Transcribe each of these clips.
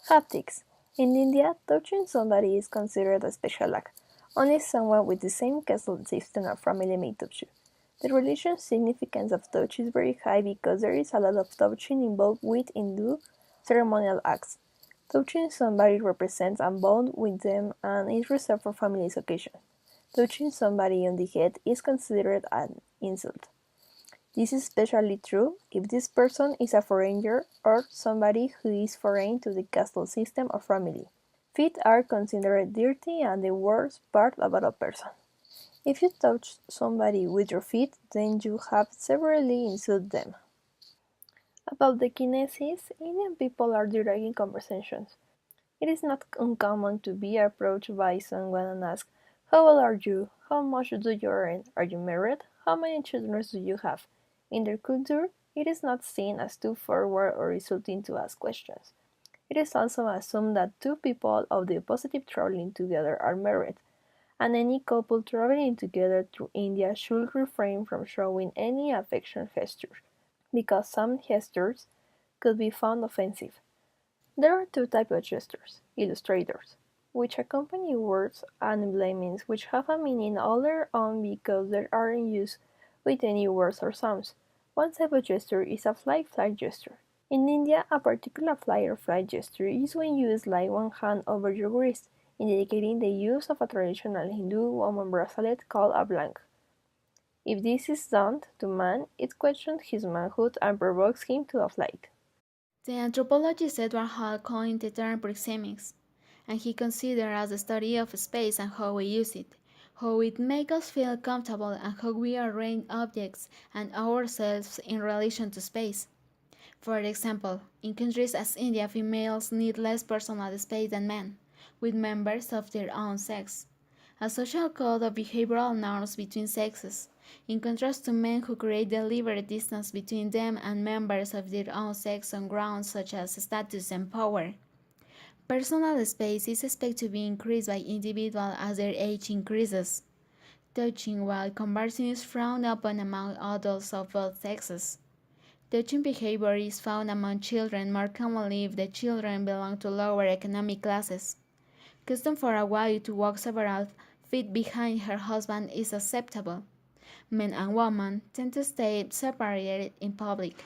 Haptics. In India, touching somebody is considered a special act. Only someone with the same caste system or family may touch you. The religious significance of touch is very high because there is a lot of touching involved with Hindu ceremonial acts. Touching somebody represents a bond with them and is reserved for family occasions. Touching somebody on the head is considered an insult. This is especially true if this person is a foreigner or somebody who is foreign to the caste system or family. Feet are considered dirty and the worst part about a person. If you touch somebody with your feet, then you have severely insulted them. About the Kinesics, Indian people are direct in conversations. It is not uncommon to be approached by someone and ask, "How old are you? How much do you earn? Are you married? How many children do you have?" In their culture, it is not seen as too forward or insulting to ask questions. It is also assumed that two people of the opposite traveling together are married, and any couple traveling together through India should refrain from showing any affection gestures, because some gestures could be found offensive. There are two types of gestures: illustrators, which accompany words and emblems which have a meaning all their own because they aren't used with any words or sounds. One type of gesture is a fly-fly gesture. In India, a particular fly or fly gesture is when you slide one hand over your wrist, indicating the use of a traditional Hindu woman bracelet called a blank. If this is done to man, it questions his manhood and provokes him to a flight. The anthropologist Edward Hall coined the term proxemics, and he considered as the study of space and how we use it, how it makes us feel comfortable, and how we arrange objects and ourselves in relation to space. For example, in countries as India, females need less personal space than men, with members of their own sex. A social code of behavioral norms between sexes, in contrast to men who create deliberate distance between them and members of their own sex on grounds such as status and power. Personal space is expected to be increased by individuals as their age increases. Touching while conversing is frowned upon among adults of both sexes. Touching behavior is found among children more commonly if the children belong to lower economic classes. Custom for a wife to walk several feet behind her husband is acceptable. Men and women tend to stay separated in public.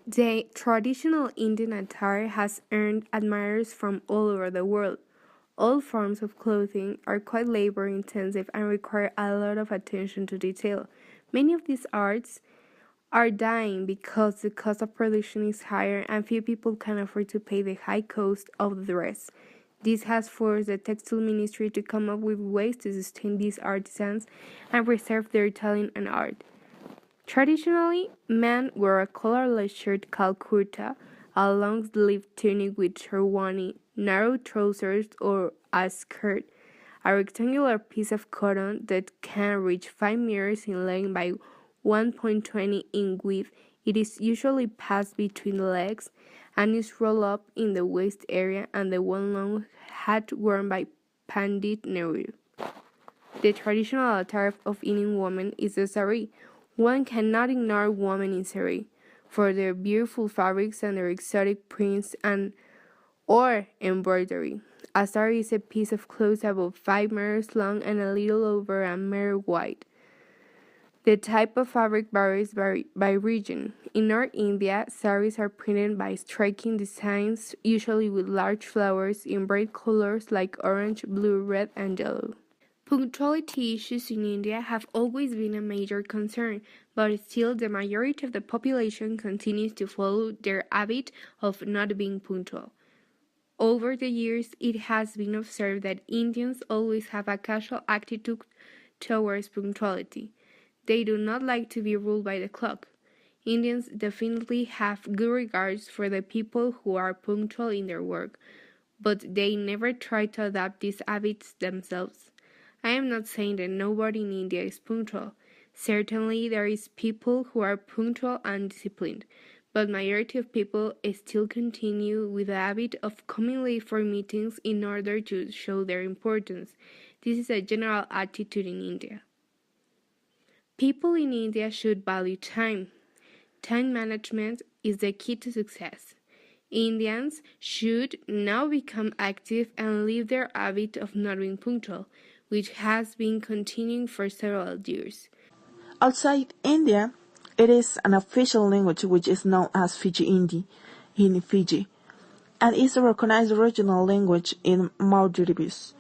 The traditional Indian attire has earned admirers from all over the world. All forms of clothing are quite labor intensive and require a lot of attention to detail. Many of these arts are dying because the cost of production is higher and few people can afford to pay the high cost of the dress. This has forced the textile ministry to come up with ways to sustain these artisans and preserve their talent and art. Traditionally, men wear a collarless shirt called kurta, a long-sleeved tunic with sherwani, narrow trousers, or a skirt, a rectangular piece of cotton that can reach 5 meters in length by 1.20 in width. It is usually passed between the legs and is rolled up in the waist area and the one-long hat worn by Pandit Nehru. The traditional attire of Indian women is the sari. One cannot ignore women in sari for their beautiful fabrics and their exotic prints and or embroidery. A sari is a piece of cloth about 5 meters long and a little over a meter wide. The type of fabric varies by region. In North India, saris are printed by striking designs, usually with large flowers in bright colors like orange, blue, red, and yellow. Punctuality issues in India have always been a major concern, but still the majority of the population continues to follow their habit of not being punctual. Over the years, it has been observed that Indians always have a casual attitude towards punctuality. They do not like to be ruled by the clock. Indians definitely have good regards for the people who are punctual in their work, but they never try to adapt these habits themselves. I am not saying that nobody in India is punctual. Certainly there is people who are punctual and disciplined, but majority of people still continue with the habit of coming late for meetings in order to show their importance. This is a general attitude in India. People in India should value time. Time management is the key to success. Indians should now become active and leave their habit of not being punctual, which has been continuing for several years. Outside India, it is an official language which is known as Fiji Hindi in Fiji, and is a recognized regional language in Maldives.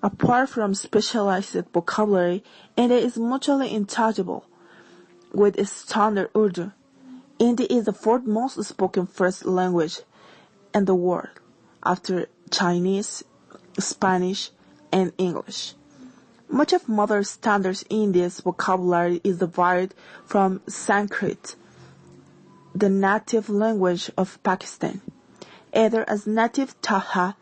Apart from specialized vocabulary, India is mutually intelligible with its standard Urdu. Hindi is the fourth most spoken first language in the world, after Chinese, Spanish, and English. Much of Mother Standard India's vocabulary is derived from Sanskrit, the native language of Pakistan, either as native Taha,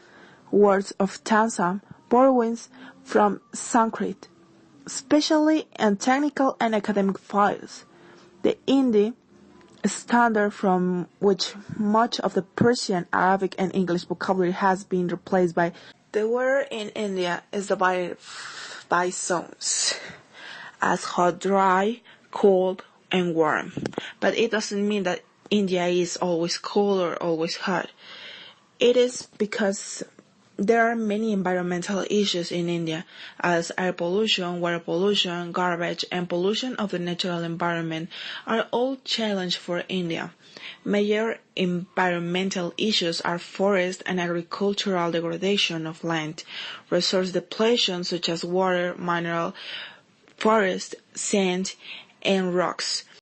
words of Tanzam, borrowings from Sanskrit, especially in technical and academic fields. The Hindi standard from which much of the Persian, Arabic, and English vocabulary has been replaced by. The weather in India is divided by zones as hot, dry, cold, and warm. But it doesn't mean that India is always cold or always hot. It is because there are many environmental issues in India, as air pollution, water pollution, garbage, and pollution of the natural environment are all challenges for India. Major environmental issues are forest and agricultural degradation of land, resource depletion such as water, mineral, forest, sand, and rocks.